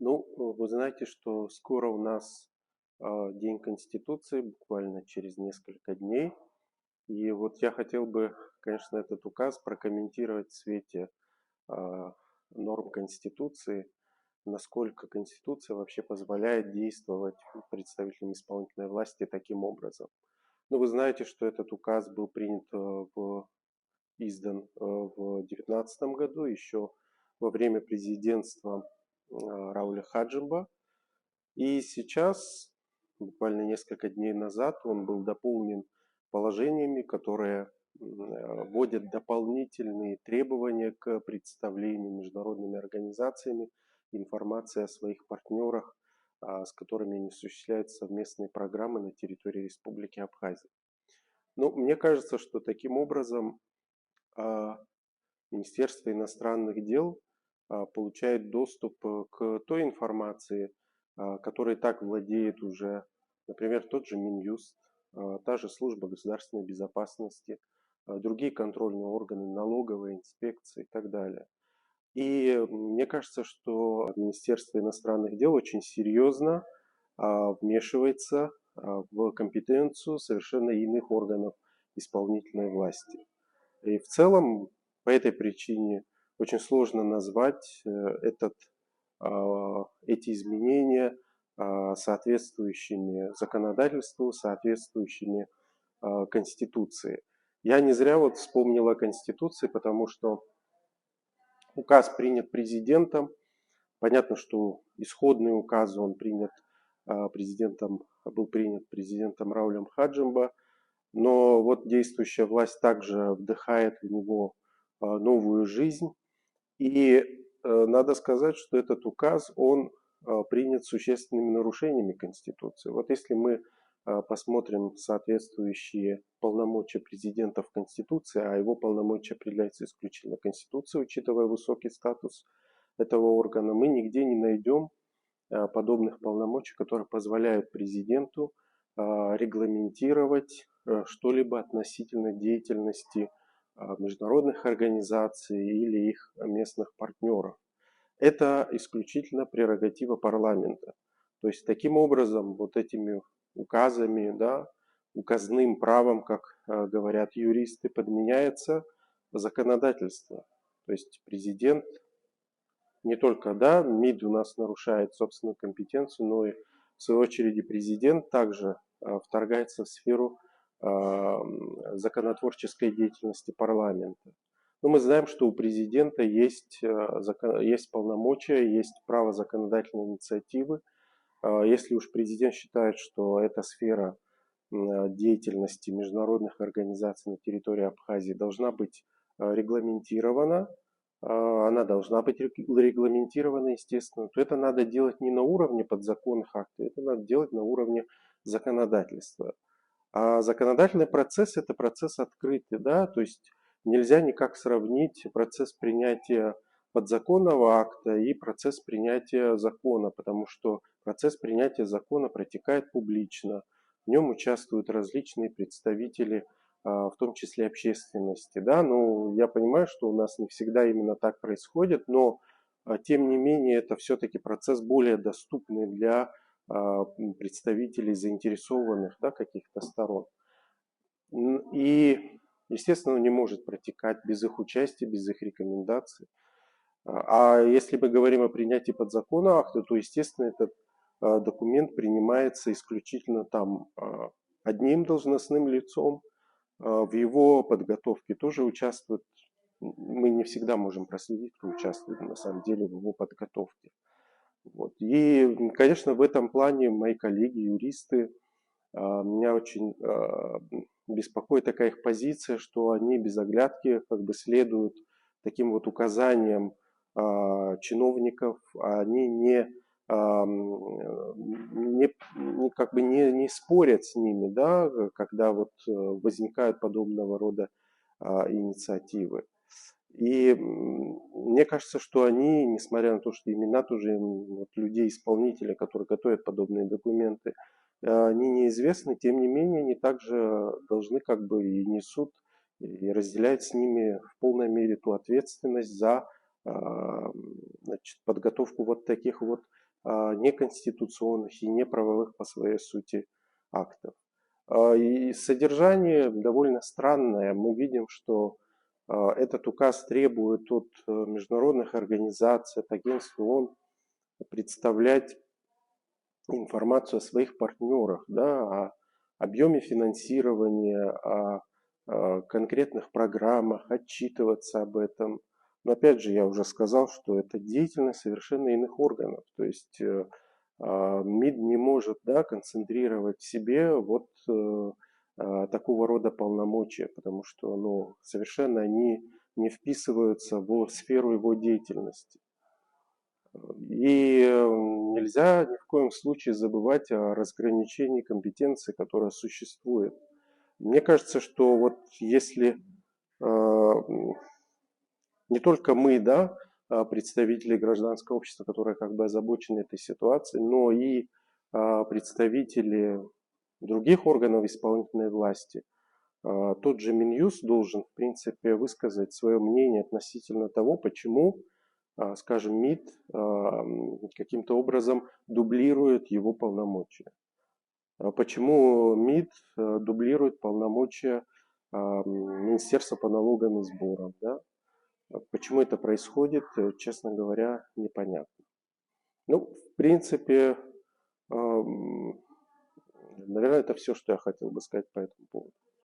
Ну, вы знаете, что скоро у нас День Конституции, буквально через несколько дней. И вот я хотел бы, конечно, этот указ прокомментировать в свете а, норм Конституции, насколько Конституция вообще позволяет действовать представителям исполнительной власти таким образом. Ну, вы знаете, что этот указ был принят, издан в 2019 году, еще во время президентства Рауля Хаджимба. И сейчас, буквально несколько дней назад, он был дополнен положениями, которые вводят дополнительные требования к представлению международными организациями информации о своих партнерах, с которыми они осуществляют совместные программы на территории Республики Абхазия. Но мне кажется, что таким образом а, Министерство иностранных дел получает доступ к той информации, которой так владеет уже, например, тот же Минюст, та же служба государственной безопасности, другие контрольные органы, налоговая инспекция и так далее. И мне кажется, что Министерство иностранных дел очень серьезно вмешивается в компетенцию совершенно иных органов исполнительной власти. И в целом по этой причине очень сложно назвать эти изменения соответствующими законодательству, соответствующими Конституции. Я не зря вот вспомнил о Конституции, потому что указ принят президентом. Понятно, что исходный указ он принят президентом, был принят президентом Раулем Хаджимба, но вот действующая власть также вдыхает в него новую жизнь. И надо сказать, что этот указ, он принят с существенными нарушениями Конституции. Вот если мы посмотрим соответствующие полномочия президента в Конституции, а его полномочия определяются исключительно Конституцией, учитывая высокий статус этого органа, мы нигде не найдем подобных полномочий, которые позволяют президенту регламентировать что-либо относительно деятельности международных организаций или их местных партнеров. Это исключительно прерогатива парламента. То есть таким образом вот этими указами, да, указным правом, как говорят юристы, подменяется законодательство. То есть президент не только, да, МИД у нас нарушает собственную компетенцию, но и в свою очередь президент также вторгается в сферу законотворческой деятельности парламента. Но мы знаем, что у президента есть полномочия, есть право законодательной инициативы. Если уж президент считает, что эта сфера деятельности международных организаций на территории Абхазии должна быть регламентирована, она должна быть регламентирована, естественно, то это надо делать не на уровне подзаконных актов, это надо делать на уровне законодательства. А законодательный процесс – это процесс открытый, да, то есть нельзя никак сравнить процесс принятия подзаконного акта и процесс принятия закона, потому что процесс принятия закона протекает публично, в нем участвуют различные представители, в том числе общественности, да, ну, я понимаю, что у нас не всегда именно так происходит, но тем не менее это все-таки процесс более доступный для представителей заинтересованных, да, каких-то сторон. И, естественно, он не может протекать без их участия, без их рекомендаций. А если мы говорим о принятии подзаконного акта, то, естественно, этот документ принимается исключительно там одним должностным лицом. В его подготовке тоже участвует, мы не всегда можем проследить, кто участвует на самом деле в его подготовке. Вот. И, конечно, в этом плане мои коллеги, юристы, меня очень беспокоит такая их позиция, что они без оглядки как бы следуют таким вот указаниям чиновников, они как бы не спорят с ними, да, когда вот возникают подобного рода инициативы. И мне кажется, что они, несмотря на то, что имена тоже вот, людей-исполнителей, которые готовят подобные документы, они неизвестны, тем не менее они также должны как бы и несут, и разделяют с ними в полной мере ту ответственность за значит, подготовку вот таких вот неконституционных и неправовых по своей сути актов. И содержание довольно странное. Мы видим, что этот указ требует от международных организаций, от агентств ООН представлять информацию о своих партнерах, да, о объеме финансирования, о конкретных программах, отчитываться об этом. Но опять же, я уже сказал, что это деятельность совершенно иных органов. То есть МИД не может, да, концентрировать в себе вот такого рода полномочия, потому что ну, совершенно они не вписываются в сферу его деятельности. И нельзя ни в коем случае забывать о разграничении компетенции, которая существует. Мне кажется, что вот если не только мы, да, представители гражданского общества, которые как бы озабочены этой ситуацией, но и представители других органов исполнительной власти, тот же Минюст должен, в принципе, высказать свое мнение относительно того, почему, скажем, МИД каким-то образом дублирует его полномочия. Почему МИД дублирует полномочия Министерства по налогам и сборам, да? Почему это происходит, честно говоря, непонятно. Ну, в принципе, наверное, это все, что я хотел бы сказать по этому поводу.